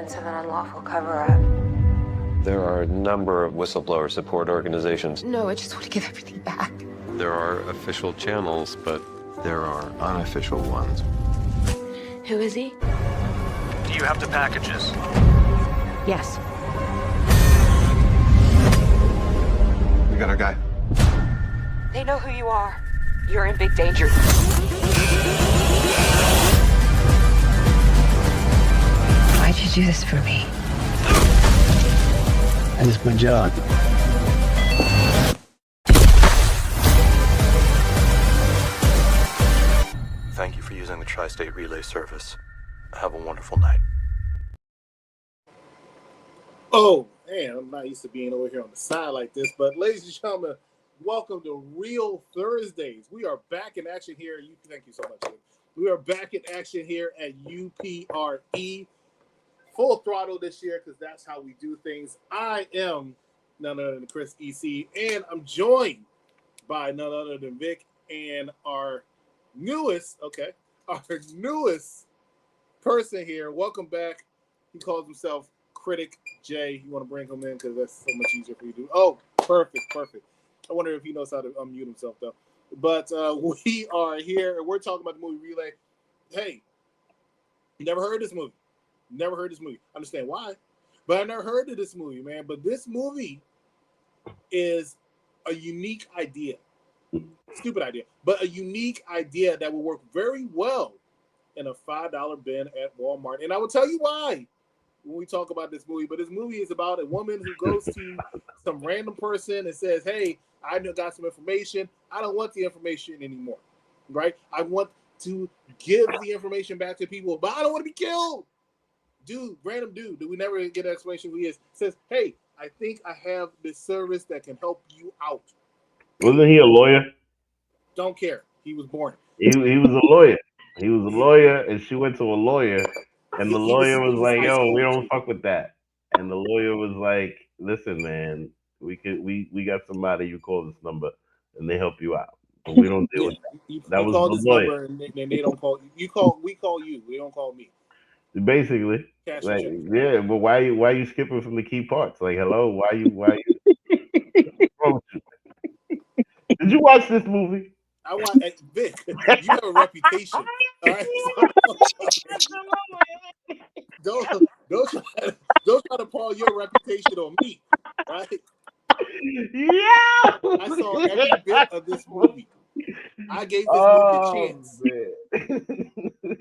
evidence of an unlawful cover-up. There are a number of whistleblower support organizations. No, I just want to give everything back. There are official channels, but there are unofficial ones. Who is he? Do you have the packages? Yes. We got our guy. They know who you are. You're in big danger. Why'd you do this for me? And it's my job. Thank you for using the Tri-State Relay Service. Have a wonderful night. Oh, man, I'm not used to being over here on the side like this, but ladies and gentlemen, welcome to Real Thursdays. We are back in action here. Thank you so much. Dave. We are back in action here at UPRE. Full throttle this year because that's how we do things. I am none other than Chris EC, and I'm joined by none other than Vic and our newest person here. Welcome back. He calls himself Critic J. You want to bring him in because that's so much easier for you to do. Oh, perfect. I wonder if he knows how to unmute himself though. But we are here and we're talking about the movie Relay. Hey, you never heard this movie? Never heard this movie. I understand why, but I never heard of this movie, man. But this movie is a unique idea. Stupid idea, but a unique idea that will work very well in a $5 bin at Walmart. And I will tell you why when we talk about this movie. But this movie is about a woman who goes to some random person and says, hey, I got some information. I don't want the information anymore, right? I want to give the information back to people, but I don't want to be killed. Random dude, we never get an explanation who he is, says, hey, I think I have this service that can help you out. Wasn't he a lawyer? Don't care. He was born. He was a lawyer. He was a lawyer, and she went to a lawyer, and the lawyer was like, "Yo, we don't fuck with that." And the lawyer was like, "Listen, man, we got somebody. You call this number, and they help you out. But we don't deal with that." That was the lawyer. And they don't call you. We call you. They don't call me. Basically, like, yeah. But why you skipping from the key parts? Like, hello, why you? Did you watch this movie? I watch Vic. You have a reputation. All right? Don't try to pawn your reputation on me. Right? Yeah. I saw every bit of this movie. I gave this movie a chance.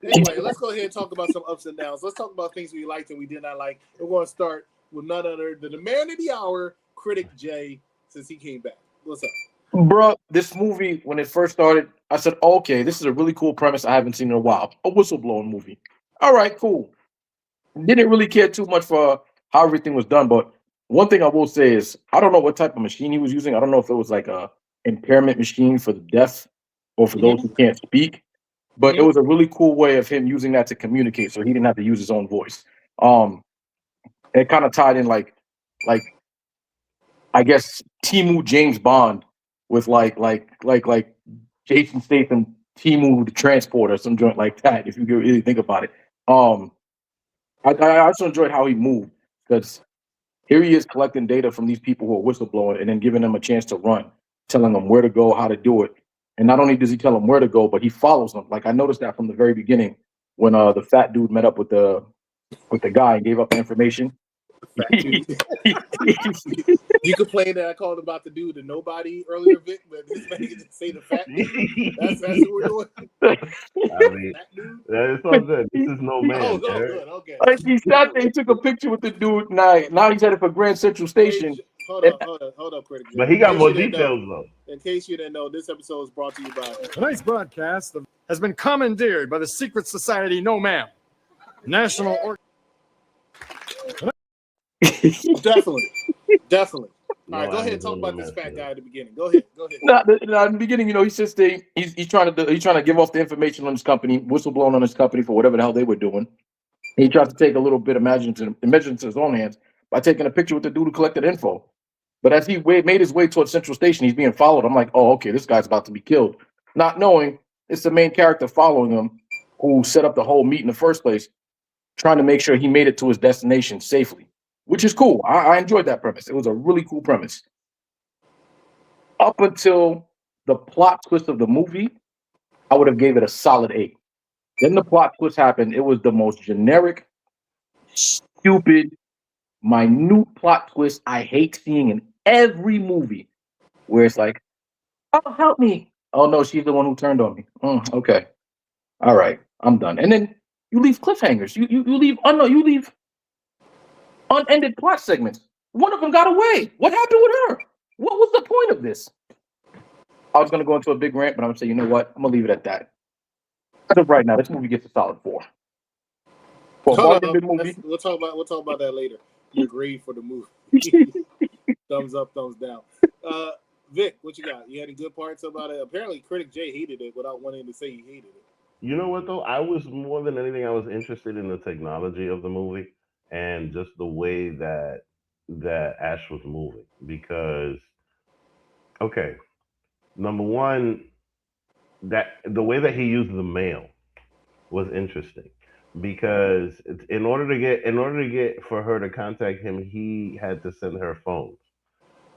Anyway, let's go ahead and talk about some ups and downs. Let's talk about things we liked and we did not like. We're going to start with none other than the man of the hour, Critic J, since he came back. What's up? Bro, this movie, when it first started, I said, okay, this is a really cool premise I haven't seen in a while. A whistleblowing movie. All right, cool. Didn't really care too much for how everything was done, but one thing I will say is I don't know what type of machine he was using. I don't know if it was like a impairment machine for the deaf or for those who can't speak, but it was a really cool way of him using that to communicate so he didn't have to use his own voice. It kind of tied in like I guess Timu James Bond with like Jason Statham, Timu the Transporter, some joint like that. If you really think about it, I also enjoyed how he moved because here he is collecting data from these people who are whistleblowing and then giving them a chance to run, telling them where to go, how to do it. And not only does he tell them where to go, but he follows them. Like I noticed that from the very beginning when the fat dude met up with the guy and gave up the information. You complained that I called about the dude and nobody earlier, Vic, but this man can say the fat dude. That's what we're doing. I mean, that's all good. This is no man. Oh, good. Okay. He sat there, he took a picture with the dude. Now he's headed for Grand Central Station. Hold up, Critic. But he got more details though. In case you didn't know, this episode is brought to you by tonight's broadcast has been commandeered by the secret society No Ma'am, National. Definitely. All right, go ahead and talk about this fat guy at the beginning. Go ahead. In the beginning, he sits there. He's trying to give off the information on his company, whistleblowing on his company for whatever the hell they were doing. And he tries to take a little bit of measurements into his own hands by taking a picture with the dude who collected info. But as he made his way towards Central Station, he's being followed. I'm like, oh, okay, this guy's about to be killed. Not knowing it's the main character following him who set up the whole meet in the first place, trying to make sure he made it to his destination safely, which is cool. I enjoyed that premise. It was a really cool premise. Up until the plot twist of the movie, I would have gave it a solid 8. Then the plot twist happened. It was the most generic, stupid, minute plot twist I hate seeing in every movie, where it's like, "Oh, help me!" Oh no, she's the one who turned on me. Okay, all right, I'm done. And then you leave cliffhangers. You leave unended plot segments. One of them got away. What happened with her? What was the point of this? I was gonna go into a big rant, but I'm gonna say, you know what? I'm gonna leave it at that. As of right now, this movie gets a solid 4. For a bargain bin movie. We'll talk about that later. Your grade for the movie. Thumbs up, thumbs down. Vic, what you got? You had any good parts about it? Apparently, Critic Jay hated it without wanting to say he hated it. You know what though? I was more than anything, I was interested in the technology of the movie and just the way that Ash was moving. Because, okay, number one, that the way that he used the mail was interesting because in order to get for her to contact him, he had to send her phones,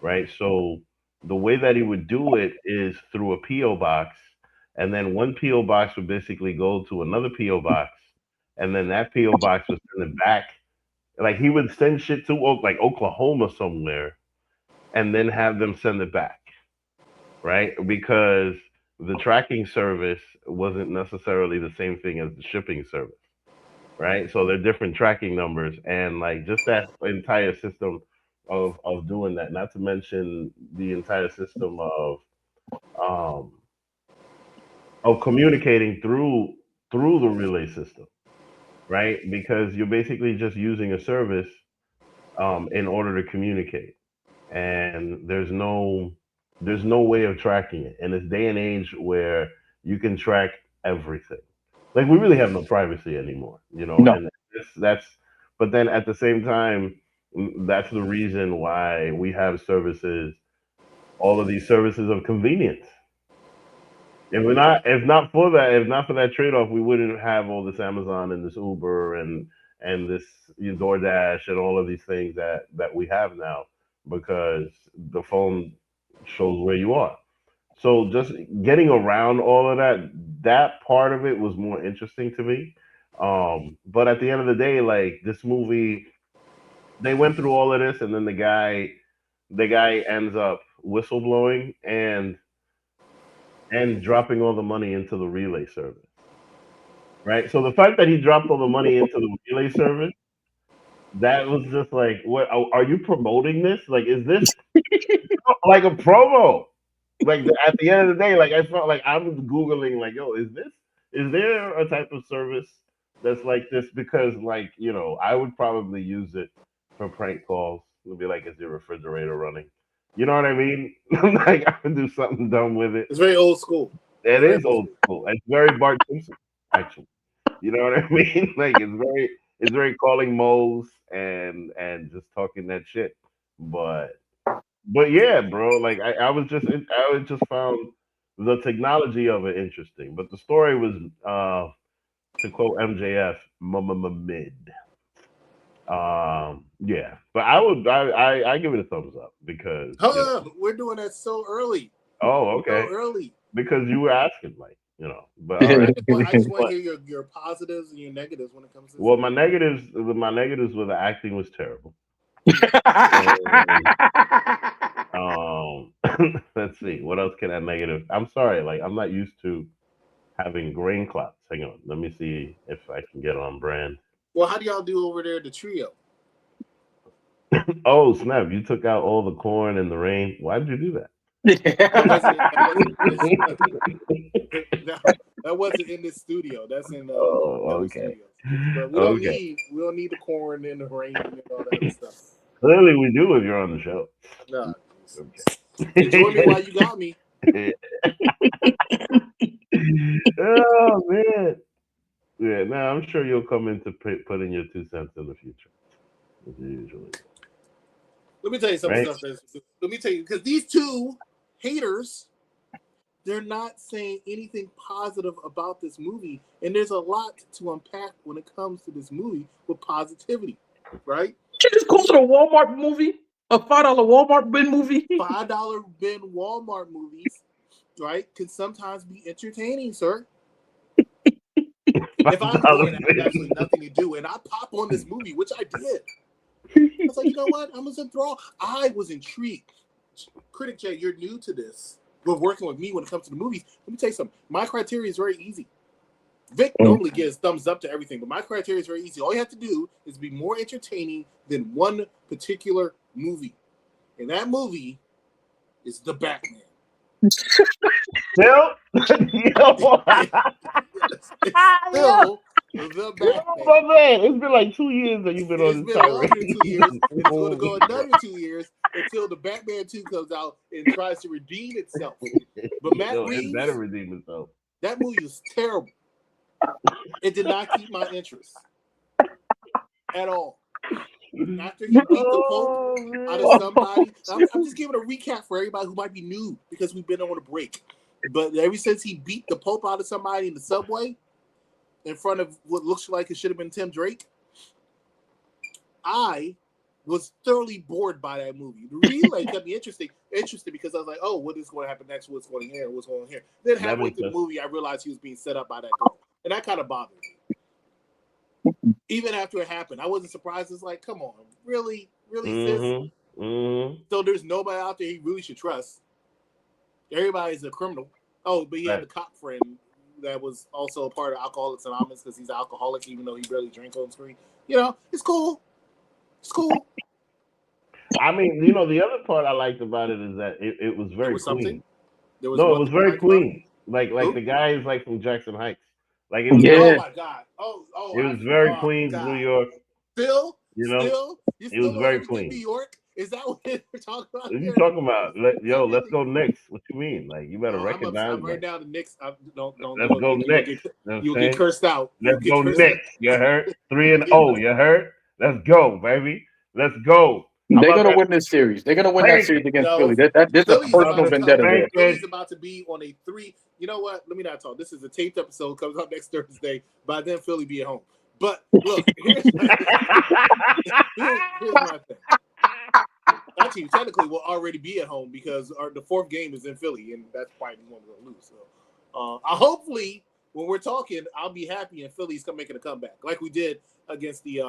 right? So the way that he would do it is through a PO box, and then one PO box would basically go to another PO box, and then that PO box would send it back. Like he would send shit to like Oklahoma somewhere, and then have them send it back, right? Because the tracking service wasn't necessarily the same thing as the shipping service, right? So they're different tracking numbers, and like just that entire system of doing that. Not to mention the entire system um of communicating through the relay system, right? Because you're basically just using a service in order to communicate, and there's no way of tracking it in this day and age where you can track everything. Like we really have no privacy anymore, you know. No. And that's but then at the same time, that's the reason why we have services, all of these services of convenience. If not for that trade off, we wouldn't have all this Amazon and this Uber and this DoorDash and all of these things that we have now because the phone shows where you are. So just getting around all of that part of it was more interesting to me. But at the end of the day, like this movie, they went through all of this, and then the guy ends up whistleblowing and dropping all the money into the relay service. Right. So the fact that he dropped all the money into the relay service, that was just like, what are you promoting this? Like, is this like a promo? Like at the end of the day, like I felt like I was googling, like, yo, is there a type of service that's like this? Because like I would probably use it for prank calls. It'll be like, is your refrigerator running? You know what I mean? Like I would do something dumb with it. It's very old school. It is old school. It's very Bart Simpson, actually. You know what I mean? Like it's very calling Moe's and just talking that shit. But yeah, bro. Like I was just found the technology of it interesting, but the story was to quote MJF, mid. Yeah, but I give it a thumbs up because Hold up, we're doing that so early. Oh, okay. So early. Because you were asking, like, but all right. Well, I just want to hear your positives and your negatives when it comes to this. Well, my negatives were the acting was terrible. Let's see, what else can I negative? I'm sorry, like I'm not used to having grain clots. Hang on, let me see if I can get on brand. Well, how do y'all do over there, the trio? Oh snap! You took out all the corn and the rain. Why did you do that? That wasn't in this studio. That's in okay. But we don't need the corn and the rain and all that other stuff. Clearly, we do if you're on the show. Nah. Okay. Enjoy me while you got me. Oh man. Yeah, now I'm sure you'll come in to put in your 2 cents in the future, as usually. Let me tell you some stuff. Let me tell you, because these two haters they're not saying anything positive about this movie. And there's a lot to unpack when it comes to this movie with positivity, right? You just call it a Walmart movie? A $5 Walmart bin movie? $5 bin Walmart movies, right, can sometimes be entertaining, sir. If I'm bored and I have absolutely nothing to do and I pop on this movie, which I did, I was like, you know what? I'm just enthralled. I was intrigued. Critic Jay, you're new to this, but working with me when it comes to the movies, let me tell you something. My criteria is very easy. Vic normally gives thumbs up to everything, but my criteria is very easy. All you have to do is be more entertaining than one particular movie. And that movie is The Batman. Still? It's still The Batman. Man, it's been like 2 years that you've been on this longer than 2 years. And it's going to go another 2 years until The Batman 2 comes out and tries to redeem itself. But Matt Reeves, it better redeem itself. That movie was terrible. It did not keep my interest at all. After he beat the Pope out of somebody, I'm just giving a recap for everybody who might be new because we've been on a break. But ever since he beat the Pope out of somebody in the subway in front of what looks like it should have been Tim Drake, I was thoroughly bored by that movie. The relay kept me interested because I was like, oh, what is going to happen next? What's going here? What's going on here? Then halfway through the movie, I realized he was being set up by that girl. And that kind of bothered me. Even after it happened, I wasn't surprised. It's like, come on, really, sis? So there's nobody out there he really should trust. Everybody's a criminal. Oh, but he had a cop friend that was also a part of Alcoholics Anonymous because he's an alcoholic, even though he barely drank on screen. You know, it's cool. It's cool. I mean, you know, the other part I liked about it is that it was very clean. It was very clean. Like the guy is like from Jackson Heights. Like it was. Oh my God! It was very clean, New York. Still, you know, it was very clean. New York. Is that what we're talking about? What are you talking about? Let's go Knicks. What you mean? Like you better recognize. I'm right now the Knicks. Don't. Let's go Knicks. You'll get cursed out. Let's go Knicks. You heard? 3-0. You heard? Let's go, baby. Let's go. They're gonna win this series. They're gonna win that series against Philly. There's a personal vendetta there. Philly's about to be on a 3. You know what? Let me not talk. This is a taped episode. Comes out next Thursday. By then, Philly be at home. But look, here's my thing. Actually, technically, we'll already be at home because the 4th game is in Philly, and that's probably the one we're gonna lose. So, hopefully, when we're talking, I'll be happy and Philly's making a comeback like we did against the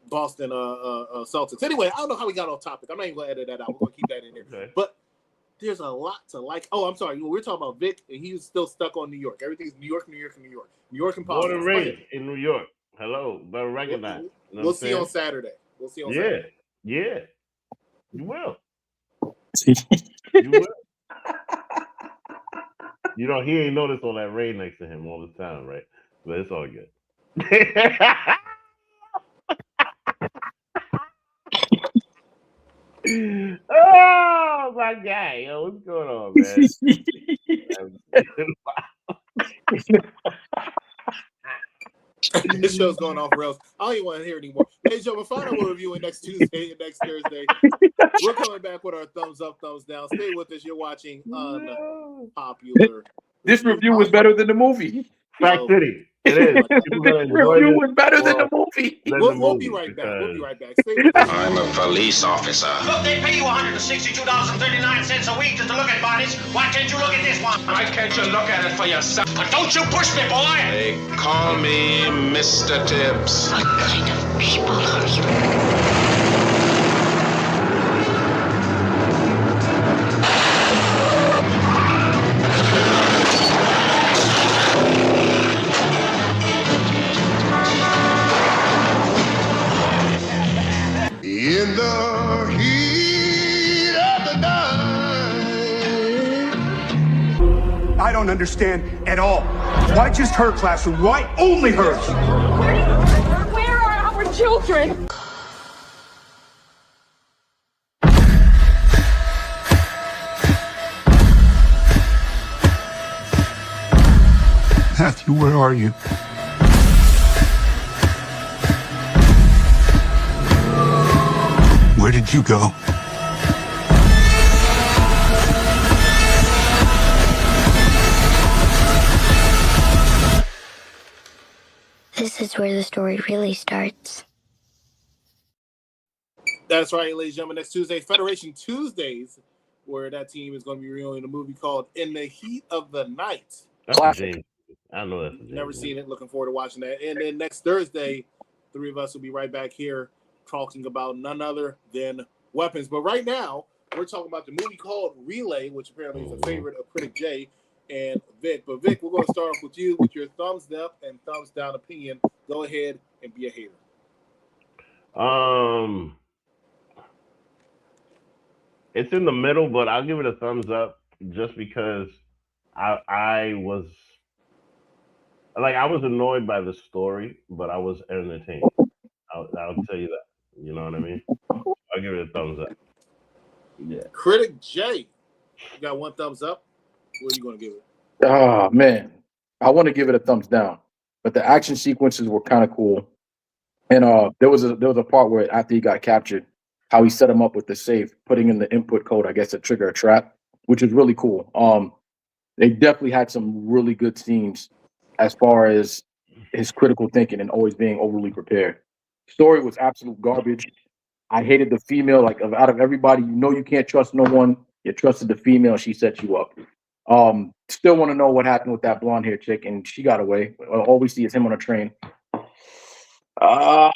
Boston Celtics. Anyway, I don't know how we got off topic. I'm not even gonna edit that out. We're gonna keep that in there. Okay. But there's a lot to like. Oh, I'm sorry. We're talking about Vic, and he's still stuck on New York. Everything's New York and Born and raised in New York. Hello, better recognize. We'll see on Saturday. Saturday. Yeah. You will. You will. You know, he ain't noticed all that rain next to him all the time, right? But it's all good. Oh my God, yo, what's going on, man? This show's going off rails. I don't even want to hear it anymore. Hey, Joe, we'll find out we're reviewing next Tuesday and next Thursday. We're coming back with our thumbs up, thumbs down. Stay with us. You're watching Unpopular. This review was better than the movie. Fact City. It is. This review was better than the movie. We'll be right back. Stay with us. I'm a police officer. Look, they pay you $162.39 a week just to look at bodies. Why can't you look at this one? Why can't you look at it for yourself? But don't you push me, boy! They call me Mr. Tibbs. What kind of people are you? In the heat of the night. I don't understand at all. Why just her classroom? Why only hers? Where are our children? Matthew, where are you? Where did you go? This is where the story really starts. That's right, ladies and gentlemen. Next Tuesday, Federation Tuesdays, where that team is going to be reviewing a movie called In the Heat of the Night. Classic. I know that's a James. Never seen it. Looking forward to watching that. And then next Thursday, three of us will be right back here talking about none other than weapons. But right now, we're talking about the movie called Relay, which apparently is a favorite of Critic Jay and Vic. But Vic, we're going to start off with you with your thumbs up and thumbs down opinion. Go ahead and be a hater. It's in the middle, but I'll give it a thumbs up just because I was annoyed by the story, but I was entertained. I'll tell you that. You know what I mean? I'll give it a thumbs up. Yeah. Critic Jay, you got one thumbs up. What are you going to give it? Oh man, I want to give it a thumbs down, but the action sequences were kind of cool. And there was a part where after he got captured, how he set him up with the safe, putting in the input code, I guess, to trigger a trap, which is really cool. They definitely had some really good scenes as far as his critical thinking and always being overly prepared. Story was absolute garbage. I hated the female. Like out of everybody, you can't trust no one. You trusted the female. She set you up. Still want to know what happened with that blonde hair chick, and she got away. All we see is him on a train. Nah.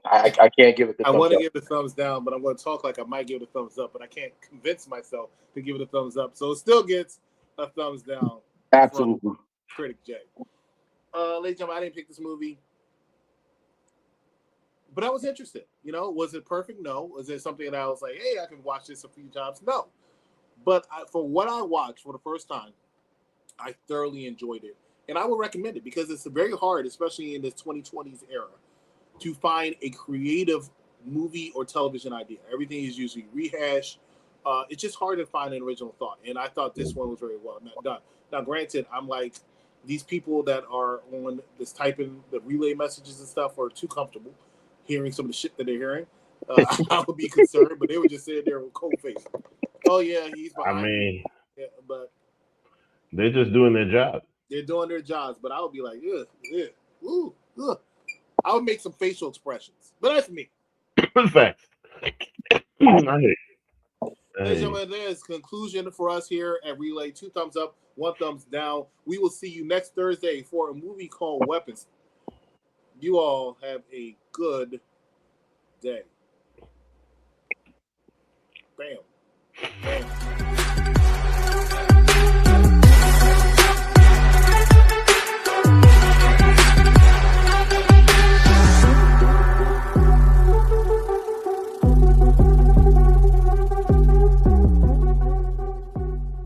I can't give it the thumbs up. I want to give it a thumbs down, but I'm going to talk like I might give it a thumbs up, but I can't convince myself to give it a thumbs up. So it still gets a thumbs down. Absolutely. Critic Jay. Ladies and gentlemen, I didn't pick this movie, but I was interested. Was it perfect? No. Was it something that I was like, hey, I can watch this a few times? No. But for what I watched for the first time, I thoroughly enjoyed it. And I would recommend it because it's very hard, especially in this 2020s era, to find a creative movie or television idea. Everything is usually rehashed. It's just hard to find an original thought. And I thought this one was very well done. Now, granted, I'm like, these people that are on this typing the relay messages and stuff are too comfortable hearing some of the shit that they're hearing. I would be concerned, but they would just sit there with cold face. Oh, yeah, he's behind me. Yeah, but they're just doing their job. They're doing their jobs, but I would be like, ugh, ooh, ugh. I would make some facial expressions, but that's me. Facts. Ladies and gentlemen, there's conclusion for us here at Relay. 2 thumbs up, 1 thumbs down. We will see you next Thursday for a movie called Weapons. You all have a good day. Bam.